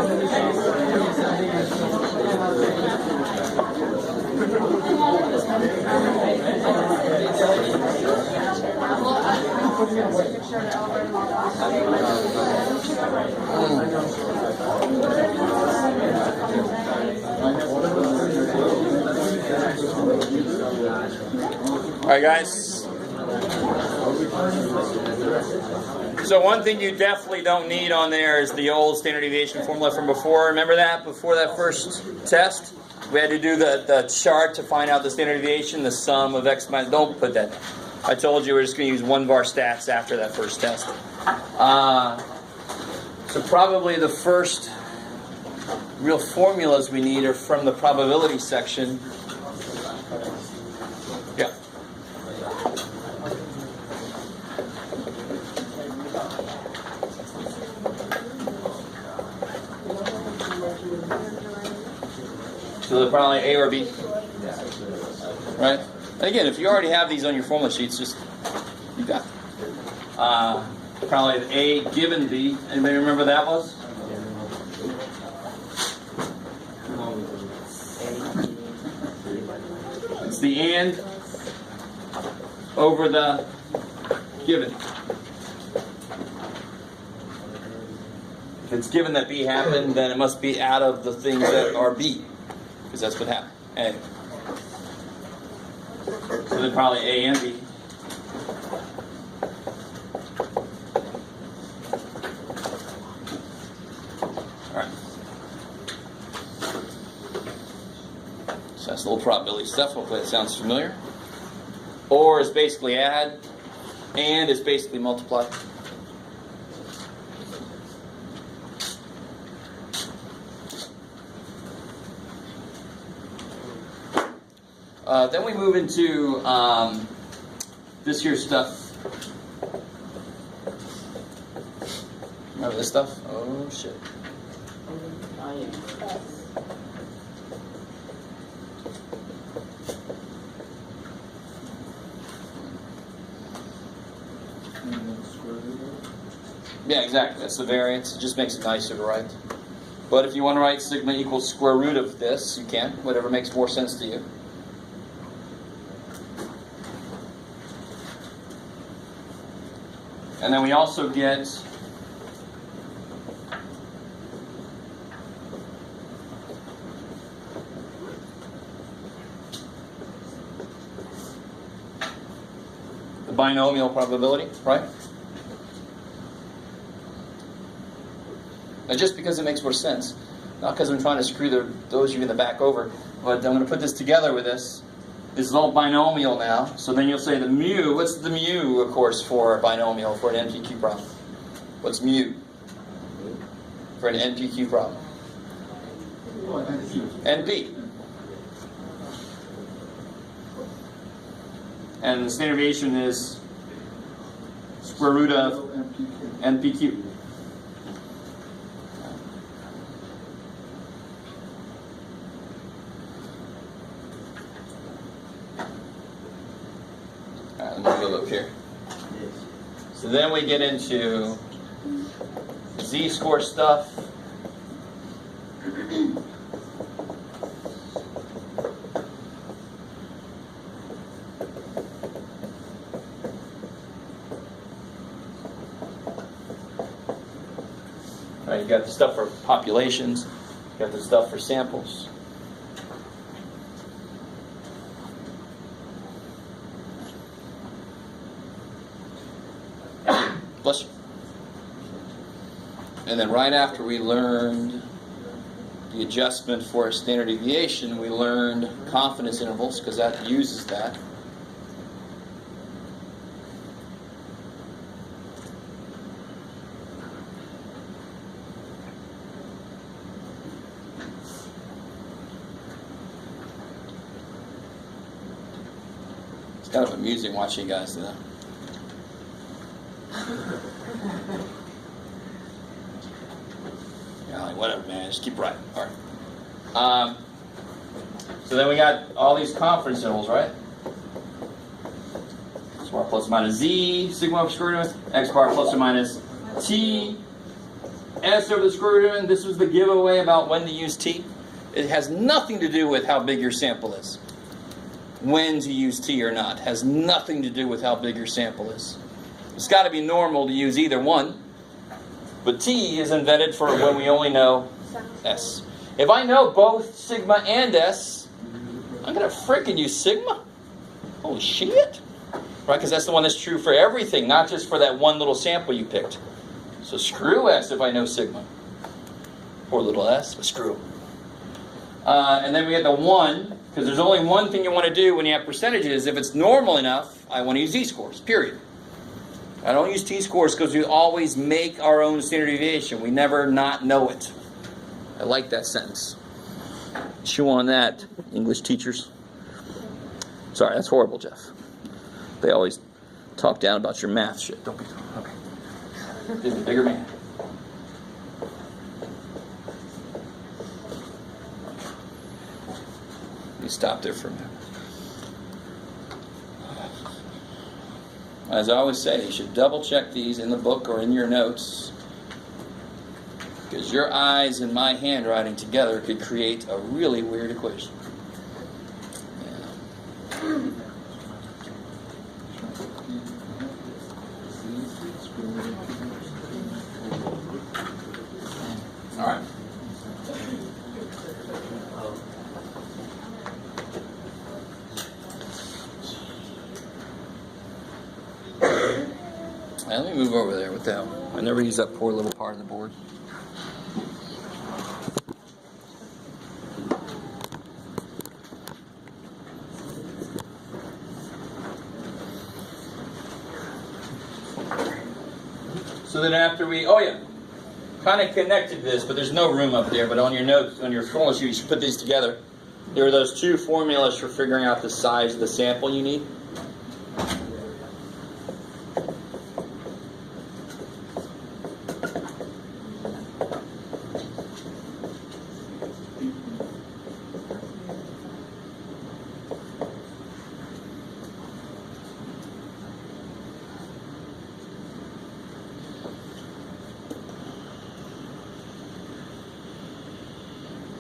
All right, guys. So one thing you definitely don't need on there is the old standard deviation formula from before. Remember that? Before that first test? We had to do the chart to find out the standard deviation, the sum of x minus... Don't put that. I told you we're just going to use one var stats after that first test. So probably the first real formulas we need are from the probability section. Yeah. So they're probably A or B. Right? And again, if you already have these on your formula sheets, just you got them. Probably A given B. Anybody remember that was? It's the and over the given. If it's given that B happened, then it must be out of the things that are B. Because that's what happened. A. So then probably A and B. Alright. So that's a little probability stuff. Hopefully that sounds familiar. Or is basically add. And is basically multiply. Then we move into this here stuff. Remember this stuff? Oh, shit. Yeah, exactly. That's the variance. It just makes it nicer to write. But if you want to write sigma equals square root of this, you can. Whatever makes more sense to you. And then we also get the binomial probability, right? Now just because it makes more sense, not because I'm trying to screw those you in the back over, but I'm going to put this together with this. This is all binomial now, so then you'll say the mu, what's the mu, of course, for a binomial, for an NPQ problem? What's mu for an NPQ problem? NP. And the standard deviation is square root of NPQ. Up here. So then we get into z-score stuff. You got the stuff for populations, you got the stuff for samples. Bless you. And then right after we learned the adjustment for a standard deviation, we learned confidence intervals, because that uses that. It's kind of amusing watching you guys do that. Yeah, like whatever, man. Just keep writing. All right. So then we got all these confidence intervals, right? X bar plus or minus z, sigma of square root, x bar plus or minus t, S over the square root of n. This was the giveaway about when to use t. It has nothing to do with how big your sample is. When to use t or not has nothing to do with how big your sample is. It's got to be normal to use either one. But t is invented for when we only know s. If I know both sigma and s, I'm going to frickin' use sigma. Holy shit. Right? Because that's the one that's true for everything, not just for that one little sample you picked. So screw s if I know sigma. Or little s, but screw. And then we get the 1, because there's only one thing you want to do when you have percentages. If it's normal enough, I want to use z-scores, period. I don't use t-scores because we always make our own standard deviation. We never not know it. I like that sentence. Chew on that, English teachers. Sorry, that's horrible, Jeff. They always talk down about your math shit. Don't be... Okay. He's a bigger man. Let me stop there for a minute. As I always say, you should double check these in the book or in your notes, because your eyes and my handwriting together could create a really weird equation. Yeah. All right. Let me move over there with that one. I never use that poor little part of the board. So then after we, kind of connected to this, but there's no room up there, but on your notes, on your formula sheet, you should put these together. There are those two formulas for figuring out the size of the sample you need.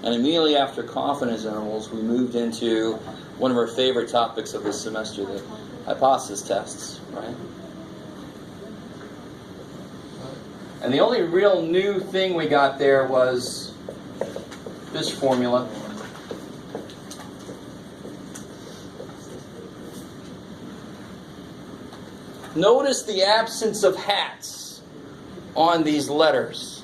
And immediately after confidence intervals, we moved into one of our favorite topics of this semester, the hypothesis tests, right? And the only real new thing we got there was this formula. Notice the absence of hats on these letters.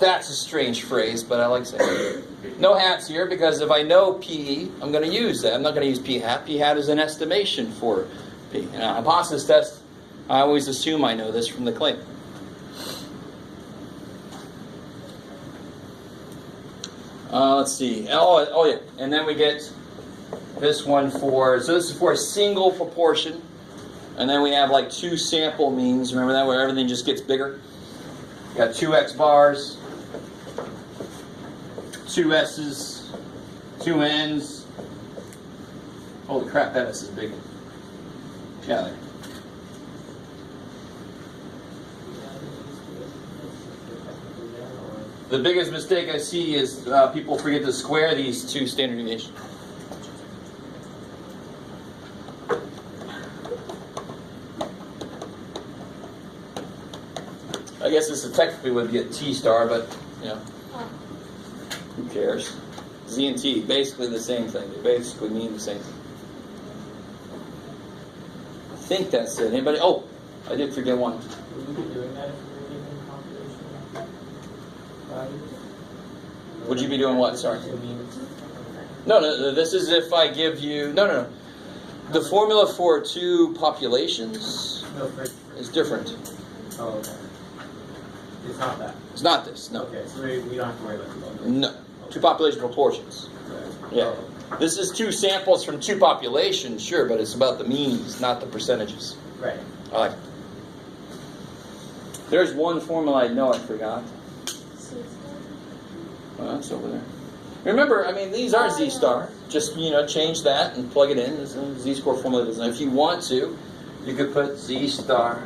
That's a strange phrase, but I like saying it. No hats here, because if I know P, I'm going to use that. I'm not going to use P hat. P hat is an estimation for P. In a hypothesis test, I always assume I know this from the claim. Let's see. Oh yeah. And then we get this one for, so this is for a single proportion. And then we have like two sample means. Remember that, where everything just gets bigger? You got two X bars, two S's, two N's. Holy crap, that S is big. Yeah, there. The biggest mistake I see is people forget to square these two standard deviations. I guess this technically would be a T star, but, you know, who cares? Z and T, basically the same thing. They basically mean the same thing. I think that's it. Anybody? Oh, I did forget one. Would you be doing that if you were given compilation values? Would you be doing what? Sorry. No, this is if I give you... No. The formula for two populations is different. Oh, okay. It's not that. It's not this, no. Okay, so we don't have to worry about that. No. Two population proportions. Okay. Yeah. This is two samples from two populations, sure, but it's about the means, not the percentages. Right. I like it. There's one formula I know I forgot. Well, that's over there. Remember, I mean, these are Z-star. Just, change that and plug it in. There's a Z-score formula. If you want to, you could put Z-star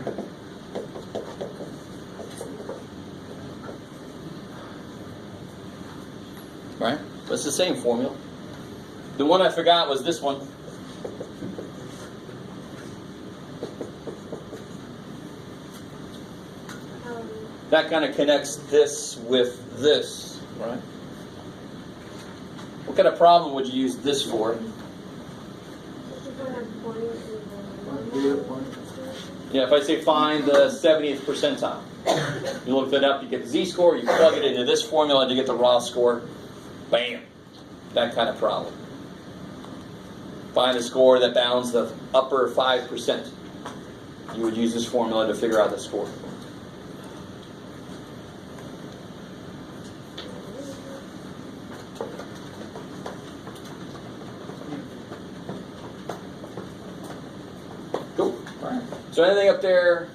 right? But it's the same formula. The one I forgot was this one. That kind of connects this with this, right? What kind of problem would you use this for? Yeah, if I say find the 70th percentile, you look that up, you get the z-score, you plug it into this formula to get the raw score. Bam! That kind of problem. Find a score that bounds the upper 5%. You would use this formula to figure out the score. Cool. All right. So anything up there,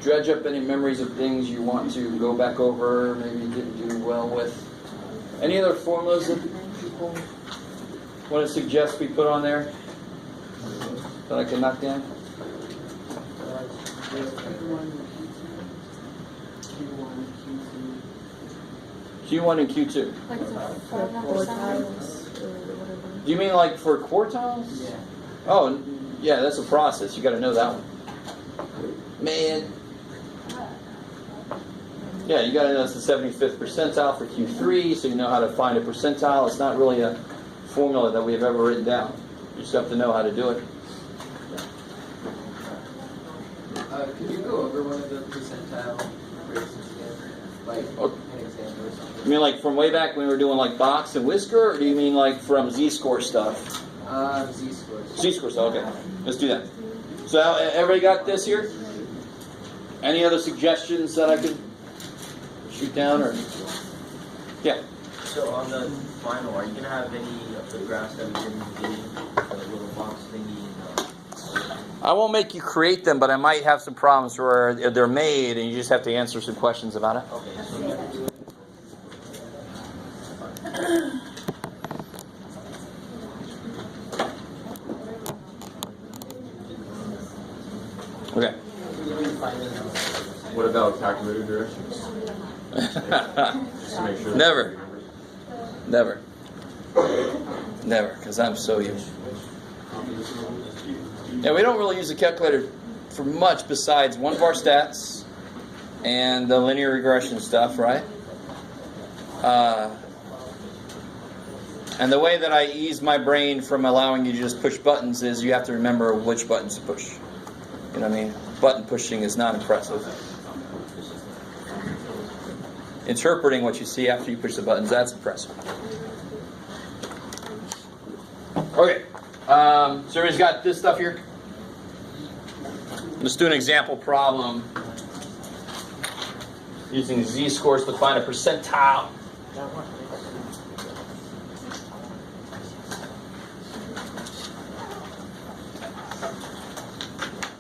dredge up any memories of things you want to go back over, maybe didn't do well with? Any other formulas that people want to suggest we put on there that I can knock down? Q1 and Q2. Like the quartiles or whatever. Do you mean like for quartiles? Yeah. Oh, yeah, that's a process. You got to know that one. Man. Yeah, you got to know it's the 75th percentile for Q3, so you know how to find a percentile. It's not really a formula that we've ever written down. You just have to know how to do it. Could you go over one of the percentile races again? Like an example or something? You mean like from way back when we were doing like box and whisker, or do you mean like from z-score stuff? Z-scores. Z-score stuff, okay. Let's do that. So everybody got this here? Any other suggestions that I could shoot down, or? Yeah. So on the final, are you going to have any of the graphs that we did in the beginning, the little box thingy? I won't make you create them, but I might have some problems where they're made and you just have to answer some questions about it. Okay, so Okay. What about calculator directions? Just to make sure. Never. Never, because I'm so used. Yeah, we don't really use the calculator for much besides one of our stats and the linear regression stuff, right? And the way that I ease my brain from allowing you to just push buttons is you have to remember which buttons to push. You know what I mean? Button pushing is not impressive. Interpreting what you see after you push the buttons, that's impressive. Okay. So everybody's got this stuff here? Let's do an example problem using z-scores to find a percentile.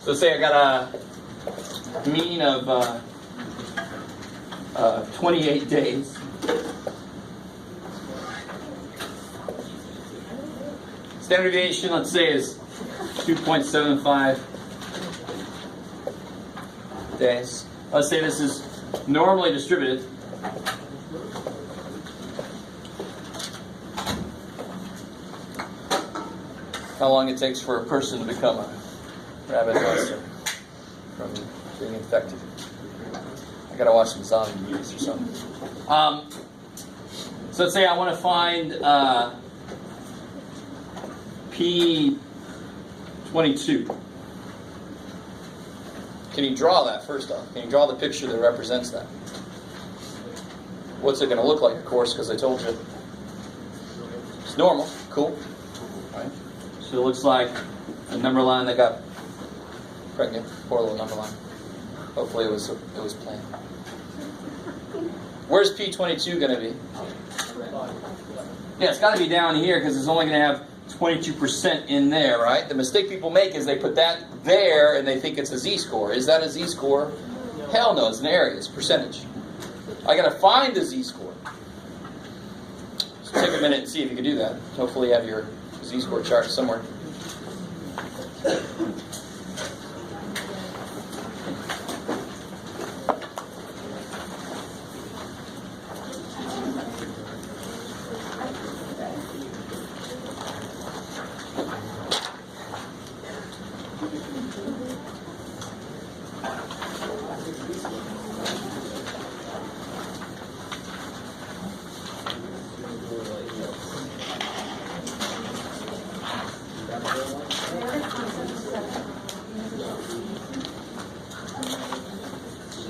So let's say I got a mean of 28 days. Standard deviation, let's say, is 2.75 days. Let's say this is normally distributed. How long it takes for a person to become a rabid monster from being infected. I gotta watch some zombie movies or something. So let's say I want to find P22. Can you draw that first off? Can you draw the picture that represents that? What's it going to look like, of course, because I told you it's normal. Cool. Right. So it looks like a number line that got pregnant. Poor little number line. Hopefully it was planned. Where's P22 going to be? Yeah, it's got to be down here because it's only going to have 22% in there, right? The mistake people make is they put that there and they think it's a z-score. Is that a z-score? Hell no, it's an area, it's a percentage. I got to find the z-score. So take a minute and see if you can do that. Hopefully you have your z-score chart somewhere.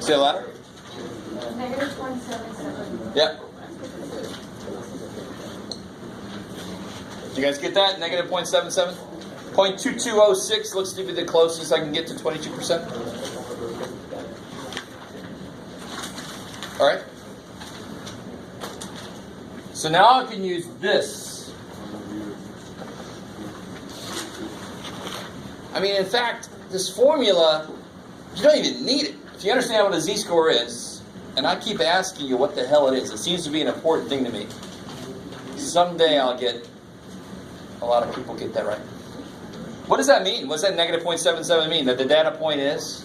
Say it louder. Negative 0.77. Yeah. Did you guys get that? Negative 0.77? 0.2206 looks to be the closest I can get to 22%. All right. So now I can use this. I mean, in fact, this formula, you don't even need it. If you understand what a z-score is, and I keep asking you what the hell it is, it seems to be an important thing to me. Someday I'll get, a lot of people get that right. What does that mean? What does that negative 0.77 mean? That the data point is?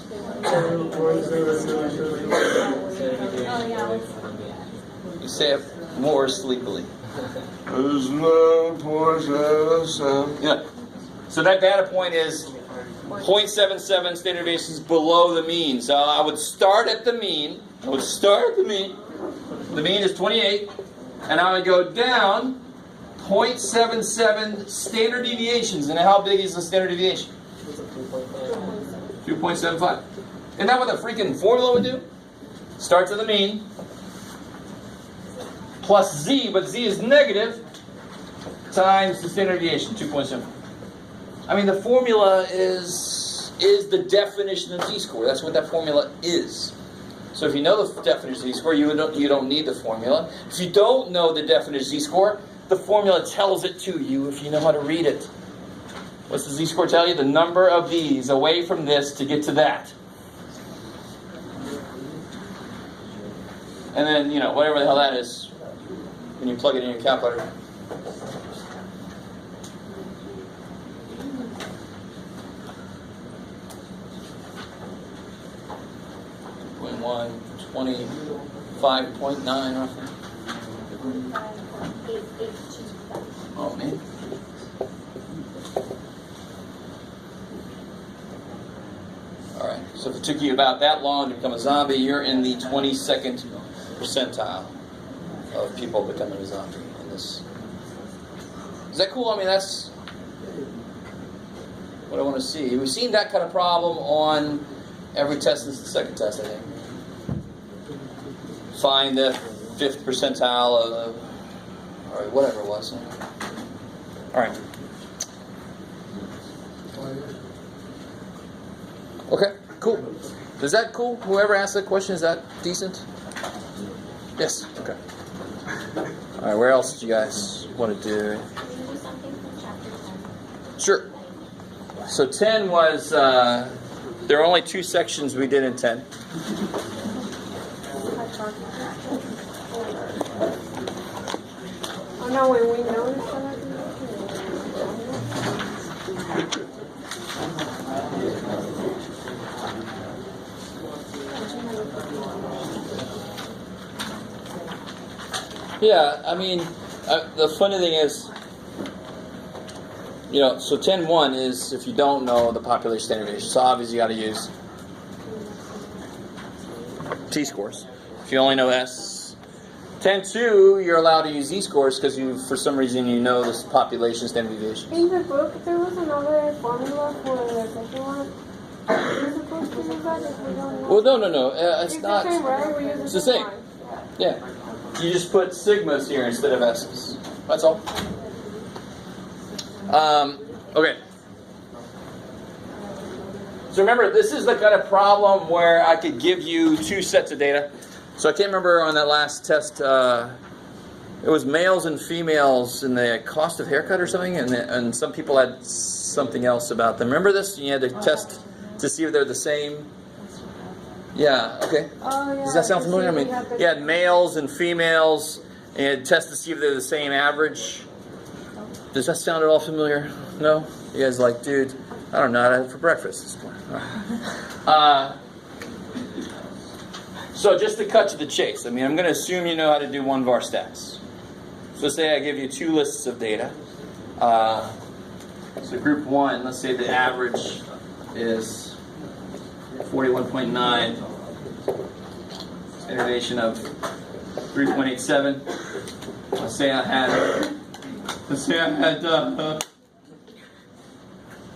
You say it more sleepily. Yeah. So that data point is 0.77 standard deviations below the mean. So I would start at the mean. The mean is 28. And I would go down 0.77 standard deviations. And how big is the standard deviation? 2.75. Isn't that what the freaking formula would do? Starts at the mean. Plus z, but z is negative, times the standard deviation, 2.7. I mean, the formula is the definition of z-score. That's what that formula is. So if you know the definition of z-score, you don't need the formula. If you don't know the definition of z-score, the formula tells it to you if you know how to read it. What's the z-score tell you? The number of these away from this to get to that. And then, whatever the hell that is, when you plug it in your calculator. .1, 25.9 roughly. Oh man. Alright, so if it took you about that long to become a zombie, you're in the 22nd percentile of people becoming a zombie in this. Is that cool? I mean, that's what I want to see. We've seen that kind of problem on every test since the second test, I think. Find the 5th percentile or whatever it was. Alright. Okay, cool. Is that cool? Whoever asked that question, is that decent? Yes, okay. Alright, where else do you guys want to do? Can you do something from chapter 10? Sure. So 10 was, there are only 2 sections we did in 10. Oh no, wait, we noticed that. Yeah, I mean, the funny thing is, so 10.1 is if you don't know the population standard deviation. So obviously you got to use t-scores. If you only know S. 10.2, you're allowed to use z-scores because for some reason you know this population standard deviation. In the book, there was another formula for the second one. We're supposed to use that if we don't know. Well, no. It's not. The same, right? We use It's the same. Yeah. You just put sigmas here instead of S's. That's all. Okay. So remember, this is the kind of problem where I could give you 2 sets of data. So I can't remember on that last test, it was males and females in the cost of haircut or something, and some people had something else about them. Remember this? You had to test to see if they're the same. Yeah, okay. Oh, yeah. Does that sound familiar? I mean, you had males and females, and test to see if they're the same average. Does that sound at all familiar? No? You guys like, dude, I don't know what I had for breakfast this morning. So just to cut to the chase, I mean, I'm going to assume you know how to do 1-var stacks. So say I give you 2 lists of data. So group 1, let's say the average is 41.9. Standard deviation of 3.87. Let's say I had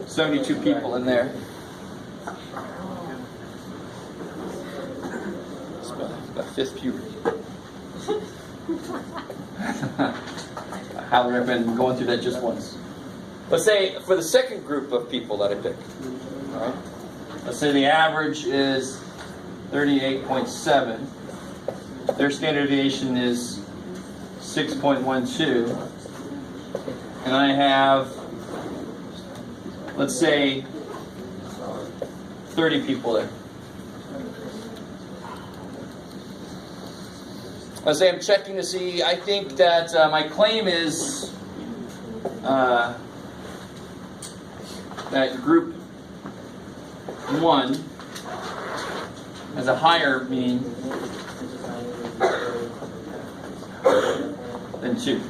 72 people in there. fifth puberty. I highly recommend going through that just once. Let's say for the second group of people that I pick, all right? Let's say the average is 38.7. Their standard deviation is 6.12. And I have, let's say, 30 people there. Let's say I'm checking to see, I think that my claim is that group 1 has a higher mean than 2.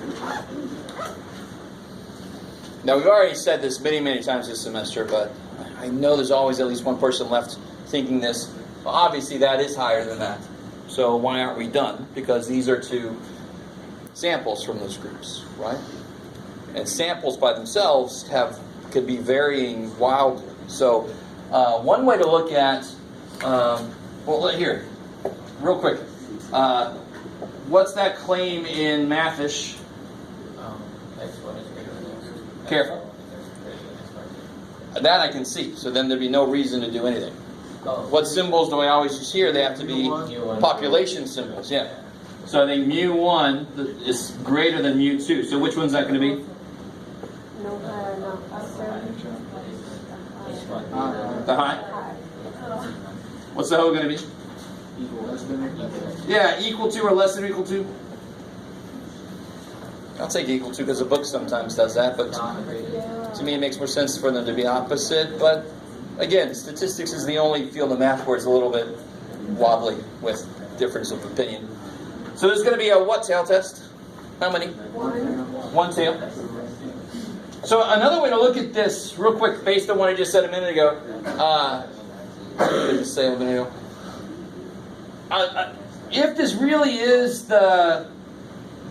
Now, we've already said this many, many times this semester, but I know there's always at least one person left thinking this. Well, obviously, that is higher than that. So why aren't we done? Because these are 2 samples from those groups, right? And samples by themselves could be varying wildly. So one way to look at, well, here, real quick. What's that claim in Mathish? X1 is greater than X2. Careful. That I can see. So then there'd be no reason to do anything. What symbols do I always use here? They have to be population symbols. Yeah. So I think mu1 is greater than mu2. So which one's that going to be? No. The high? What's the O going to be? Yeah, equal to or less than or equal to? I'll take equal to because the book sometimes does that, but to me it makes more sense for them to be opposite. But again, statistics is the only field of math where it's a little bit wobbly with difference of opinion. So there's going to be a what tail test? How many? One tail. So another way to look at this, real quick, based on what I just said a minute ago. What did I just say a minute ago? If this really is the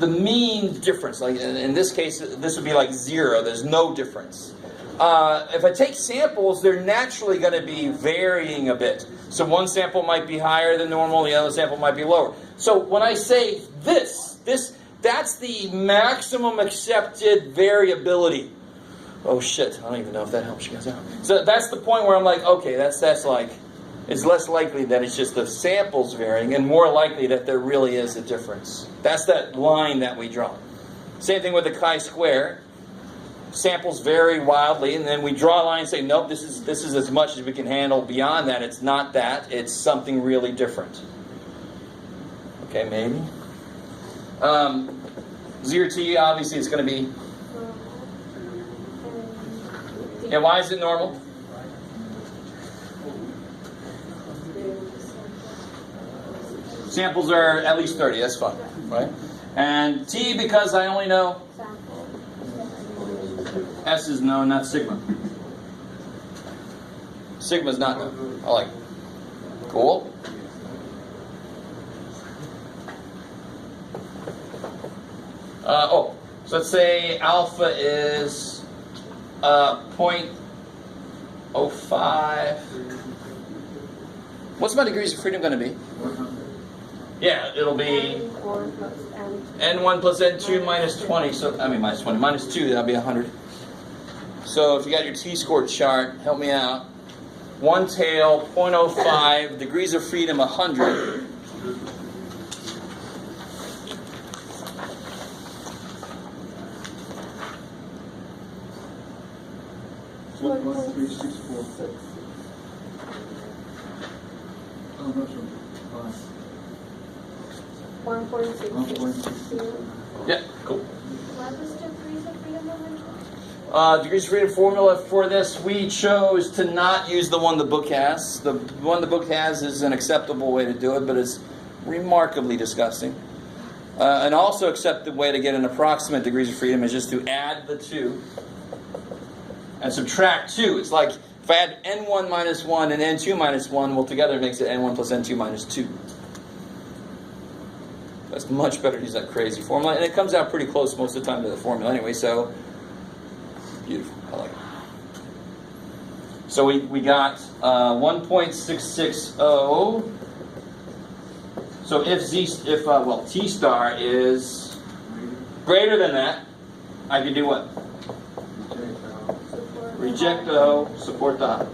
mean difference, like in this case, this would be like 0. There's no difference. If I take samples, they're naturally going to be varying a bit. So one sample might be higher than normal, the other sample might be lower. So when I say that's the maximum accepted variability. Oh shit, I don't even know if that helps you guys out. So that's the point where I'm like, okay, that's like, it's less likely that it's just the samples varying and more likely that there really is a difference. That's that line that we draw. Same thing with the chi-square. Samples vary wildly, and then we draw a line and say, nope, this is as much as we can handle. Beyond that, it's not that. It's something really different. Okay, maybe. 0T, obviously, it's going to be... Yeah, why is it normal? Samples are at least 30, that's fine, right? And T, because I only know S is known, not sigma. Sigma's not known. I like it. Cool. So let's say alpha is 0.05. What's my degrees of freedom going to be? Yeah, it'll be N1 plus N2 minus 20. So minus 20. Minus 2, that'll be 100. So if you got your T-score chart, help me out. One tail, 0.05, degrees of freedom, 100. What 13646? Oh, no, sure. 1.6. Yeah, cool. What was the degrees of freedom again? Degrees of freedom formula for this, we chose to not use the one the book has. The one the book has is an acceptable way to do it, but it's remarkably disgusting. An also accepted way to get an approximate degrees of freedom is just to add the 2 and subtract 2. It's like if I add N1 minus 1 and N2 minus 1, well, together it makes it N1 plus N2 minus 2. That's much better to use that crazy formula, and it comes out pretty close most of the time to the formula anyway, so beautiful. I like it. So we got 1.660 So if T star is greater than that, I can do what? Reject the O, support the high.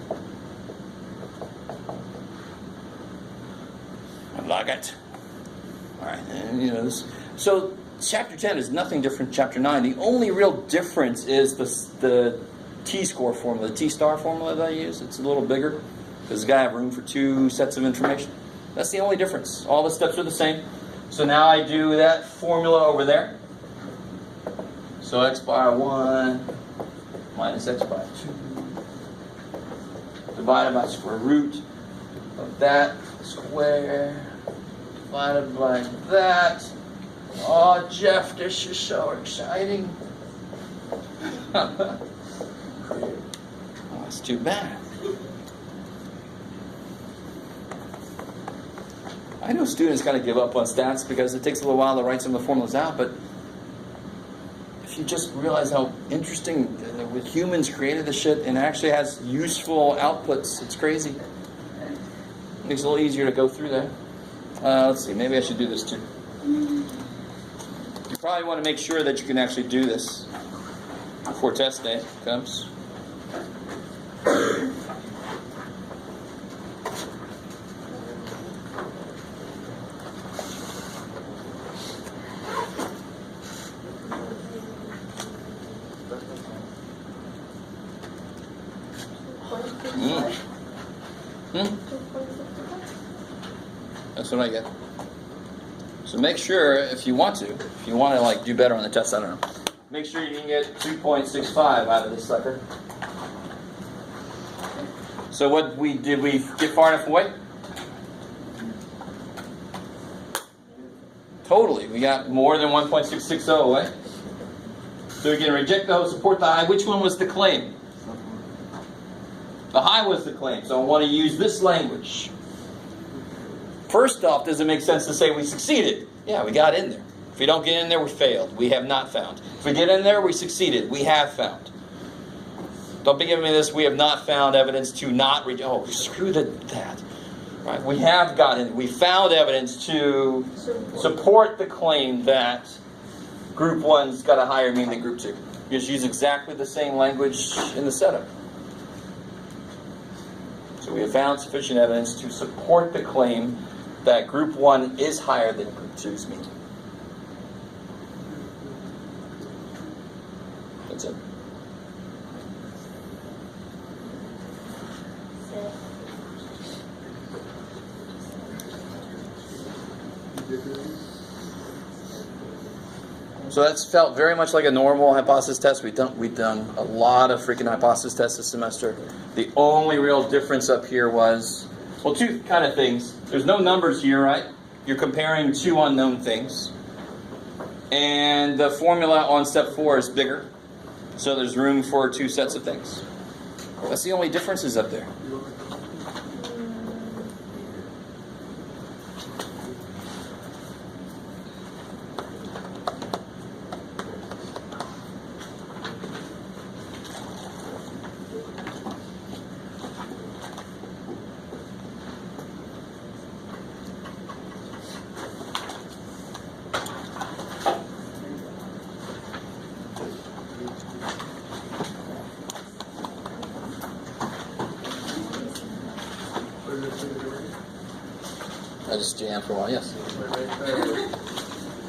I like it. All right, and this. So chapter 10 is nothing different from chapter 9. The only real difference is the T-score formula, the T-star formula that I use. It's a little bigger because it's got to have room for 2 sets of information. That's the only difference. All the steps are the same. So now I do that formula over there. So x bar 1 minus x bar 2 divided by square root of that square divided by that. Oh, Jeff, this is so exciting. Oh, that's too bad. I know students kind of give up on stats because it takes a little while to write some of the formulas out, but if you just realize how interesting with humans created this shit and actually has useful outputs, it's crazy. Makes it a little easier to go through that. Let's see, maybe I should do this too. You probably want to make sure that you can actually do this before test day comes. That's what I get. So make sure, if you want to like do better on the test, I don't know. Make sure you can get 2.65 out of this sucker. So what did we get far enough away? Totally, we got more than 1.660 away. So we can reject the O, support the high. Which one was the claim? The high was the claim, so I want to use this language. First off, does it make sense to say we succeeded? Yeah, we got in there. If we don't get in there, we failed. We have not found. If we get in there, we succeeded. We have found. Don't be giving me this, we have not found evidence to not reject. Oh, screw that. Right? We have gotten, we found evidence to support the claim that Group 1's got a higher mean than Group 2. You just use exactly the same language in the setup. So we have found sufficient evidence to support the claim that Group 1 is higher than Group 2's mean. That's it. So that's felt very much like a normal hypothesis test. We've done a lot of freaking hypothesis tests this semester. The only real difference up here was, well, 2 kind of things. There's no numbers here, right? You're comparing 2 unknown things. And the formula on step 4 is bigger. So there's room for 2 sets of things. That's the only differences up there. I just jammed for a while, yes.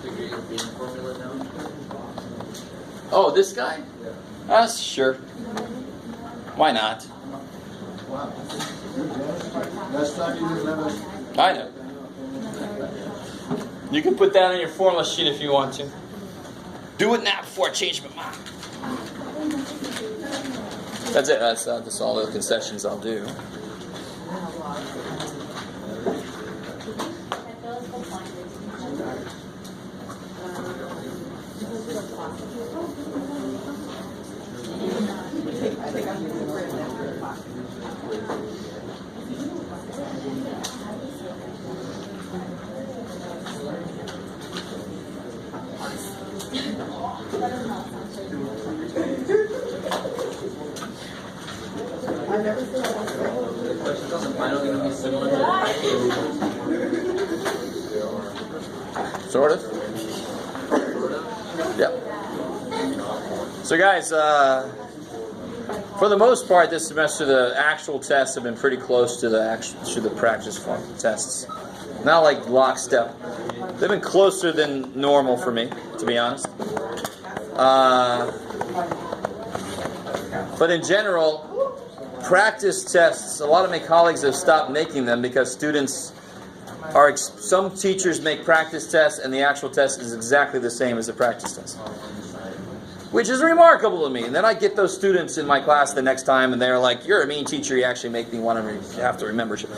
Degree of being formula down. Oh, this guy? Yeah. Sure. Why not? Wow. Last time you didn't have a... I know. You can put that on your formula sheet if you want to. Do it now before I change my mind. That's it. That's all the concessions I'll do. The questions on the final are going to be similar to Sort of. Yep. So guys, for the most part this semester the actual tests have been pretty close to the practice form tests. Not like lockstep. They've been closer than normal for me, to be honest. But in general, practice tests, a lot of my colleagues have stopped making them because students are, some teachers make practice tests and the actual test is exactly the same as the practice test. Which is remarkable to me. And then I get those students in my class the next time and they're like, you're a mean teacher, you actually make me want to have to remember shit.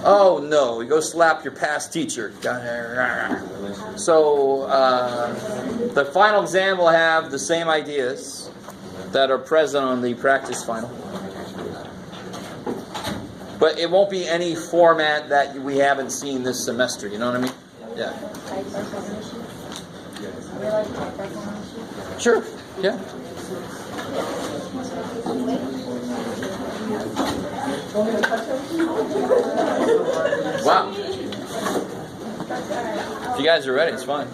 Oh no, you go slap your past teacher. So the final exam will have the same ideas that are present on the practice final. But it won't be any format that we haven't seen this semester, you know what I mean? Yeah. Sure, yeah. Wow. If you guys are ready, it's fine.